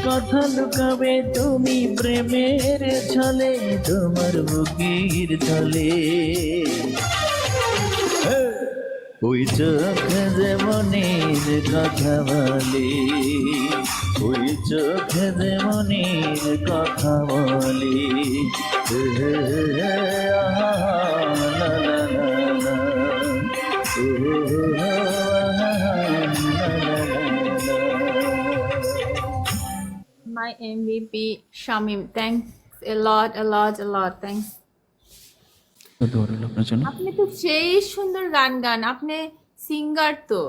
কথা লুকাবে তুমি প্রেমের ছলে, তোমার বুকের ছলে। ওই চোখে যে মনের কথা বলে, ওই চোখে যে মনের কথা বলে। আহা, লা লা লা লা, ও, আহা, লা লা লা লা। My MVP Shamim, thanks a lot, a lot, a lot. Thanks. দোয়া রইল আপনার জন্য। আপনি তো সেই সুন্দর গান গান, আপনি সিঙ্গার তো।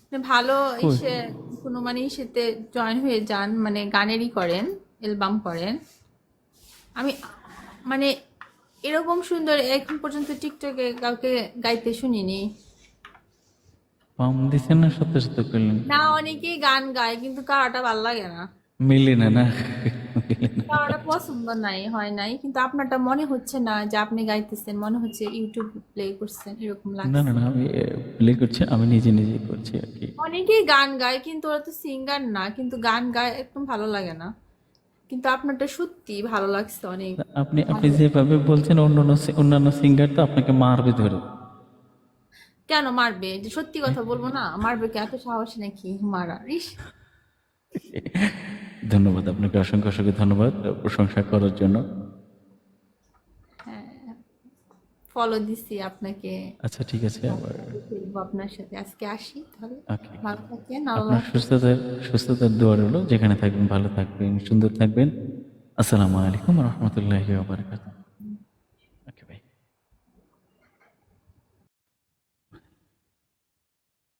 আপনি ভালো কই? ইসে কোনো মানে ইসেতে জয়েন হয়ে যান, মানে গানেরই করেন, অ্যালবাম করেন। আমি মানে এরকম সুন্দর এখন পর্যন্ত টিকটকে কাউকে গাইতে শুনিনি। পাম দিছেন না সত্য সত্য করলেন? না, অনেকেই গান গায় কিন্তু কারোটা ভাল লাগে না, মিলে না না। কারোটা পছন্দ নাই, হয় নাই। কিন্তু আপনারটা মনে হচ্ছে না যে আপনি গাইতেছেন, মনে হচ্ছে ইউটিউব প্লে করছেন, এরকম না লাগছে। না না, আমি প্লে করছি, আমি নিজে নিজে করছি আর কি। অনেকেই গান গায় কিন্তু ওরা তো সিঙ্গার না, কিন্তু গান গায় একদম ভালো লাগে না। কিন্তু আপনারটা সত্যি ভালো লাগছে অনেক। আপনি আপনি ভালো। যেভাবে বলছেন অন্যান্য সিঙ্গার তো আপনাকে মারবে ধরে। কেন মারবে? যে সত্যি কথা বলবো না, মারবে কি? এত সাহস নাকি মারা? ইস। ধন্যবাদ আপনাকে, অসংখ্য অসংখ্য ধন্যবাদ প্রশংসা করার জন্য। হ্যাঁ, ফলো দিছি আপনাকে। আচ্ছা ঠিক আছে, আবার খেলবো আপনার সাথে। আজকে আসি তাহলে। ওকে। ভালো থাকেন, আল্লাহ আপনার হাফেজ। সুস্থতার দোয়া রইল, যেখানে থাকবেন ভালো থাকবেন, সুন্দর থাকবেন। আসসালামু আলাইকুম রহমতুল্লাহি ওয়া বারাকাতুহু।